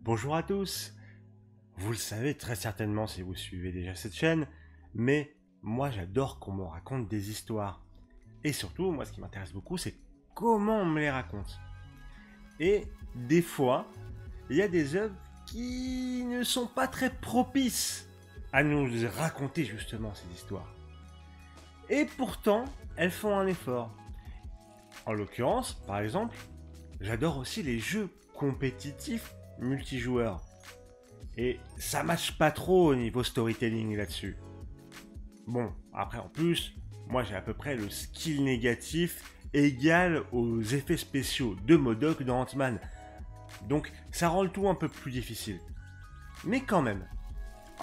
Bonjour à tous. Vous le savez très certainement si vous suivez déjà cette chaîne, mais moi j'adore qu'on me raconte des histoires. Et surtout, moi ce qui m'intéresse beaucoup, c'est comment on me les raconte. Et des fois, il y a des œuvres qui ne sont pas très propices à nous raconter justement ces histoires. Et pourtant, elles font un effort. En l'occurrence, par exemple, j'adore aussi les jeux compétitifs multijoueurs. Et ça matche pas trop au niveau storytelling là-dessus. Bon, après en plus, moi j'ai à peu près le skill négatif égal aux effets spéciaux de MODOK dans Ant-Man. Donc ça rend le tout un peu plus difficile. Mais quand même,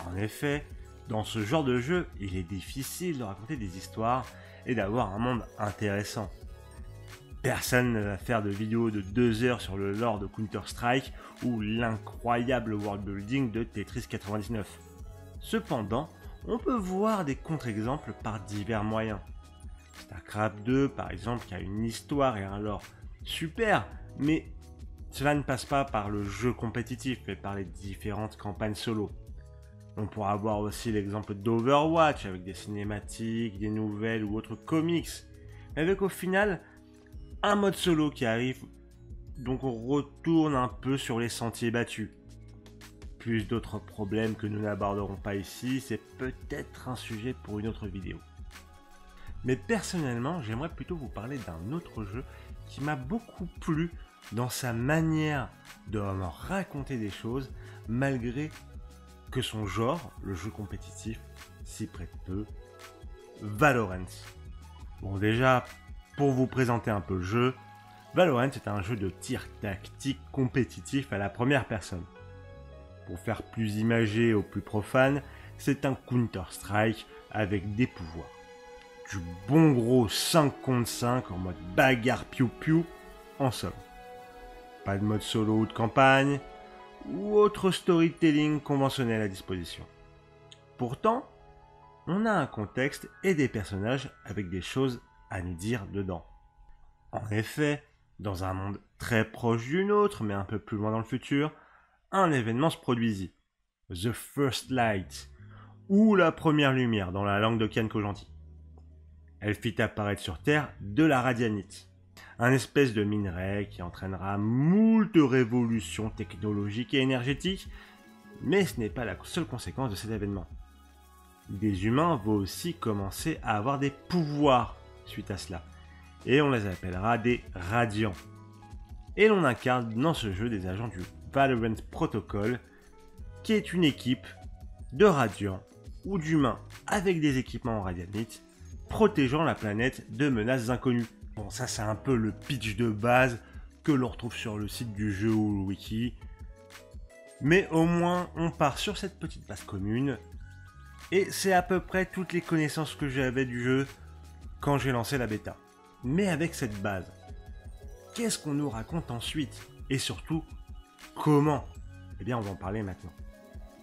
en effet, dans ce genre de jeu, il est difficile de raconter des histoires et d'avoir un monde intéressant. Personne ne va faire de vidéos de 2 heures sur le lore de Counter-Strike ou l'incroyable world building de Tetris 99. Cependant, on peut voir des contre-exemples par divers moyens. StarCraft 2 par exemple qui a une histoire et un lore super, mais cela ne passe pas par le jeu compétitif mais par les différentes campagnes solo. On pourra avoir aussi l'exemple d'Overwatch avec des cinématiques, des nouvelles ou autres comics, avec au final un mode solo qui arrive, donc on retourne un peu sur les sentiers battus. Plus d'autres problèmes que nous n'aborderons pas ici, c'est peut-être un sujet pour une autre vidéo. Mais personnellement, j'aimerais plutôt vous parler d'un autre jeu qui m'a beaucoup plu dans sa manière de me raconter des choses, malgré que son genre, le jeu compétitif, s'y prête peu. Valorant. Bon déjà, pour vous présenter un peu le jeu, Valorant est un jeu de tir tactique compétitif à la première personne. Pour faire plus imagé aux plus profanes, c'est un Counter-Strike avec des pouvoirs. Du bon gros 5 contre 5 en mode bagarre piou-piou, en somme. Pas de mode solo ou de campagne, ou autre storytelling conventionnel à disposition. Pourtant, on a un contexte et des personnages avec des choses à nous dire dedans. En effet, dans un monde très proche du nôtre, mais un peu plus loin dans le futur, un événement se produisit. The First Light, ou la première lumière dans la langue de Kian Kojandi. Elle fit apparaître sur Terre de la radianite, un espèce de minerai qui entraînera moult révolutions technologiques et énergétiques, mais ce n'est pas la seule conséquence de cet événement. Des humains vont aussi commencer à avoir des pouvoirs suite à cela, et on les appellera des Radiants. Et l'on incarne dans ce jeu des agents du Valorant Protocol, qui est une équipe de Radiants ou d'humains avec des équipements en radianite, protégeant la planète de menaces inconnues. Bon, ça c'est un peu le pitch de base que l'on retrouve sur le site du jeu ou le wiki. Mais au moins, on part sur cette petite base commune. Et c'est à peu près toutes les connaissances que j'avais du jeu quand j'ai lancé la bêta. Mais avec cette base, qu'est-ce qu'on nous raconte ensuite? Et surtout, comment? Eh bien, on va en parler maintenant.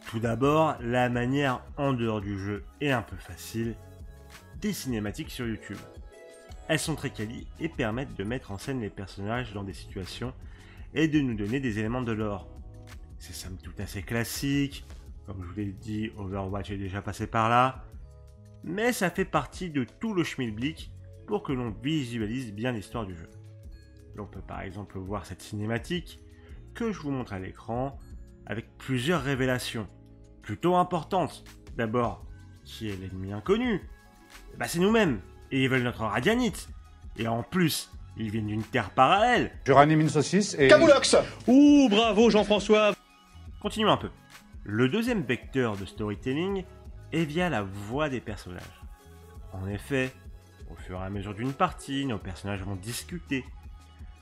Tout d'abord, la manière en dehors du jeu est un peu facile. Des cinématiques sur YouTube. Elles sont très quali et permettent de mettre en scène les personnages dans des situations et de nous donner des éléments de lore. C'est somme toute assez classique, comme je vous l'ai dit, Overwatch est déjà passé par là, mais ça fait partie de tout le schmilblick pour que l'on visualise bien l'histoire du jeu. L'on peut par exemple voir cette cinématique que je vous montre à l'écran avec plusieurs révélations plutôt importantes. D'abord, qui est l'ennemi inconnu? C'est nous-mêmes, et ils veulent notre radianite. Et en plus, ils viennent d'une terre parallèle. Je ranime une saucisse et... Camoulox. Ouh, bravo Jean-François. Continuons un peu. Le deuxième vecteur de storytelling est via la voix des personnages. En effet, au fur et à mesure d'une partie, nos personnages vont discuter,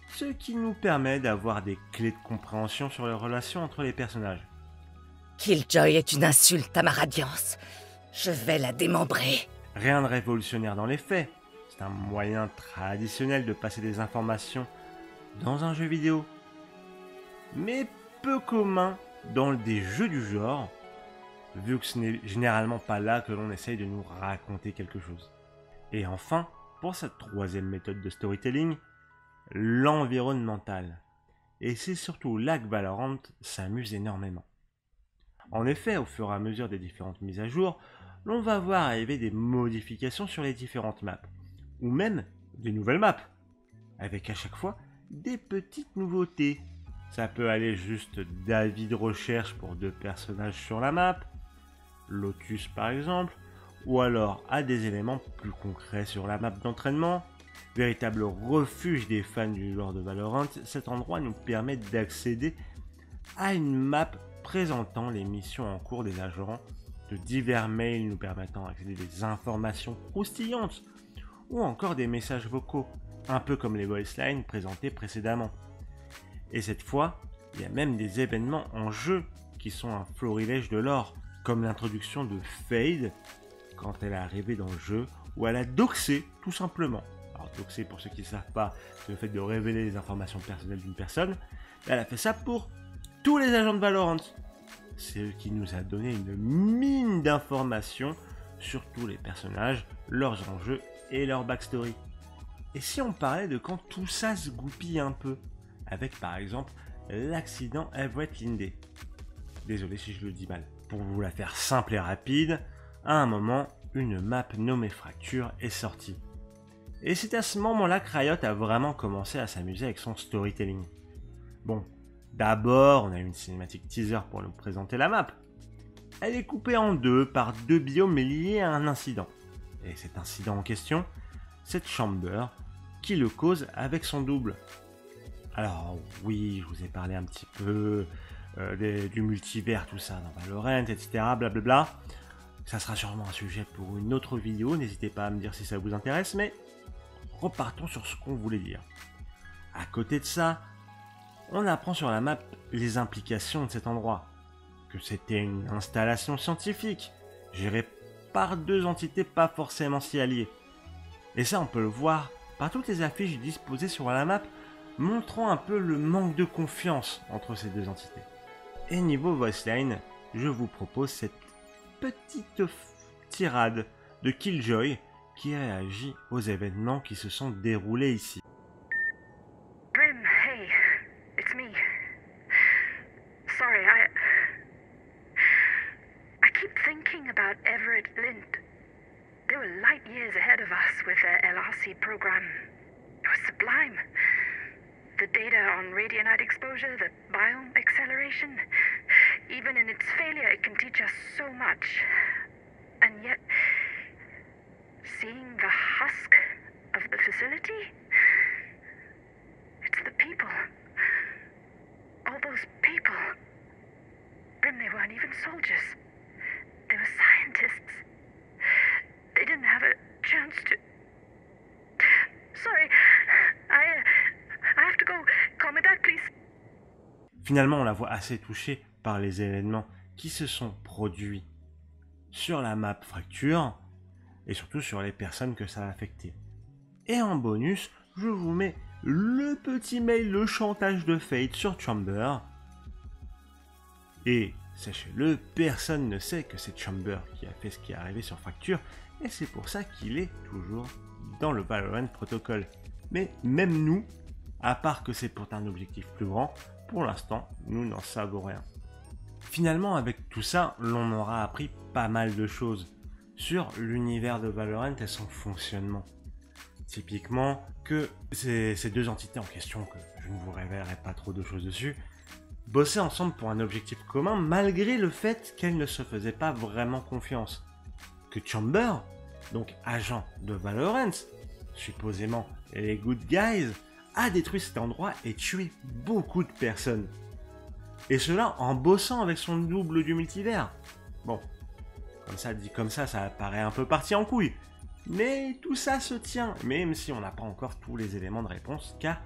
ce qui nous permet d'avoir des clés de compréhension sur les relations entre les personnages. Killjoy est une insulte à ma radiance. Je vais la démembrer. Rien de révolutionnaire dans les faits, c'est un moyen traditionnel de passer des informations dans un jeu vidéo. Mais peu commun dans des jeux du genre, vu que ce n'est généralement pas là que l'on essaye de nous raconter quelque chose. Et enfin, pour cette troisième méthode de storytelling, l'environnemental. et c'est surtout là que Valorant s'amuse énormément. En effet, au fur et à mesure des différentes mises à jour, l'on va voir arriver des modifications sur les différentes maps, ou même des nouvelles maps, avec à chaque fois des petites nouveautés. Ça peut aller juste d'avis de recherche pour 2 personnages sur la map, Lotus par exemple, ou alors à des éléments plus concrets sur la map d'entraînement. Véritable refuge des fans du lore de Valorant, cet endroit nous permet d'accéder à une map présentant les missions en cours des agents, de divers mails nous permettant d'accéder à des informations croustillantes, ou encore des messages vocaux, un peu comme les voice lines présentés précédemment. Et cette fois, il y a même des événements en jeu qui sont un florilège de lore, comme l'introduction de Fade quand elle est arrivée dans le jeu, ou à la doxer tout simplement. Alors doxer, pour ceux qui ne savent pas, c'est le fait de révéler les informations personnelles d'une personne. Elle a fait ça pour tous les agents de Valorant. C'est eux qui nous a donné une mine d'informations sur tous les personnages, leurs enjeux et leur backstory. Et si on parlait de quand tout ça se goupille un peu, avec par exemple l'accident Everett Lindey. Désolé si je le dis mal. Pour vous la faire simple et rapide, à un moment, une map nommée Fracture est sortie. Et c'est à ce moment-là que Riot a vraiment commencé à s'amuser avec son storytelling. Bon, d'abord, on a une cinématique teaser pour nous présenter la map. Elle est coupée en deux par 2 biomes liés à un incident. Et cet incident en question, c'est Chamber qui le cause avec son double. Alors oui, je vous ai parlé un petit peu du multivers, tout ça dans Valorant, etc. Blablabla. Ça sera sûrement un sujet pour une autre vidéo, n'hésitez pas à me dire si ça vous intéresse, mais repartons sur ce qu'on voulait dire. À côté de ça, on apprend sur la map les implications de cet endroit. Que c'était une installation scientifique, gérée par 2 entités pas forcément si alliées. Et ça, on peut le voir par toutes les affiches disposées sur la map, montrant un peu le manque de confiance entre ces 2 entités. Et niveau voiceline, je vous propose cette petite tirade de Killjoy qui réagit aux événements qui se sont déroulés ici. Grim, hey, it's me. Sorry, I keep thinking about Everett Lind. They were light years ahead of us with their LRC program. It was sublime. The data on radionite exposure, the biome acceleration. Even in its failure, it can teach us so much. And yet, seeing the husk of the facility, it's the people. All those people. Grim, they weren't even soldiers. They were scientists. They didn't have a chance to... Sorry, I have to go. Call me back, please. Finalement, on la voit assez touchée par les événements qui se sont produits sur la map Fracture et surtout sur les personnes que ça a affecté. Et en bonus, je vous mets le petit mail, le chantage de Fate sur Chamber. Et sachez-le, personne ne sait que c'est Chamber qui a fait ce qui est arrivé sur Fracture, et c'est pour ça qu'il est toujours dans le Valorant Protocol. Mais même nous, à part que c'est pour un objectif plus grand, pour l'instant, nous n'en savons rien. Finalement, avec tout ça, l'on aura appris pas mal de choses sur l'univers de Valorant et son fonctionnement. Typiquement, que ces 2 entités en question, que je ne vous révélerai pas trop de choses dessus, bossaient ensemble pour un objectif commun malgré le fait qu'elles ne se faisaient pas vraiment confiance. Que Chamber, donc agent de Valorant, supposément les good guys, a détruit cet endroit et tué beaucoup de personnes. Et cela en bossant avec son double du multivers. Bon, comme ça dit comme ça paraît un peu parti en couille. Mais tout ça se tient, même si on n'a pas encore tous les éléments de réponse, car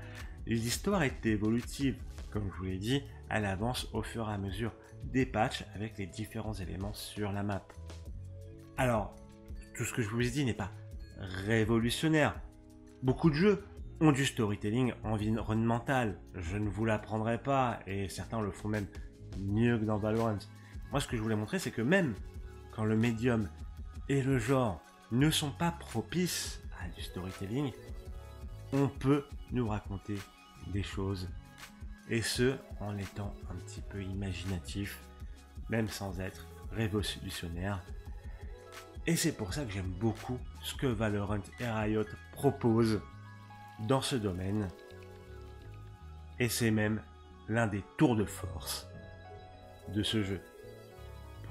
l'histoire est évolutive. Comme je vous l'ai dit, elle avance au fur et à mesure des patchs avec les différents éléments sur la map. Alors, tout ce que je vous ai dit n'est pas révolutionnaire. Beaucoup de jeux ont du storytelling environnemental. Je ne vous l'apprendrai pas, et certains le font même mieux que dans Valorant. Moi, ce que je voulais montrer, c'est que même quand le médium et le genre ne sont pas propices à du storytelling, on peut nous raconter des choses Et ce, en étant un petit peu imaginatif, même sans être révolutionnaire. Et c'est pour ça que j'aime beaucoup ce que Valorant et Riot proposent dans ce domaine. Et c'est même l'un des tours de force de ce jeu.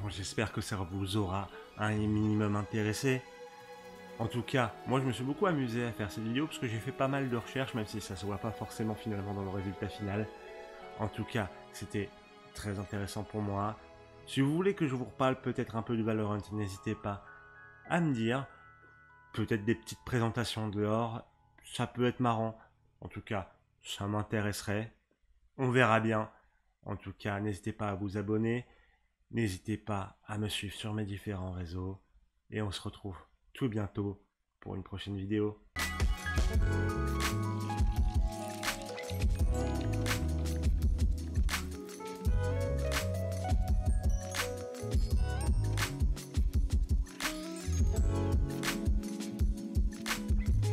Bon, j'espère que ça vous aura un minimum intéressé. En tout cas, moi je me suis beaucoup amusé à faire cette vidéo parce que j'ai fait pas mal de recherches, même si ça se voit pas forcément finalement dans le résultat final. En tout cas, c'était très intéressant pour moi. Si vous voulez que je vous reparle peut-être un peu du Valorant, n'hésitez pas à me dire. Peut-être des petites présentations dehors, ça peut être marrant. En tout cas, ça m'intéresserait. On verra bien. En tout cas, n'hésitez pas à vous abonner. N'hésitez pas à me suivre sur mes différents réseaux. Et on se retrouve tout bientôt pour une prochaine vidéo.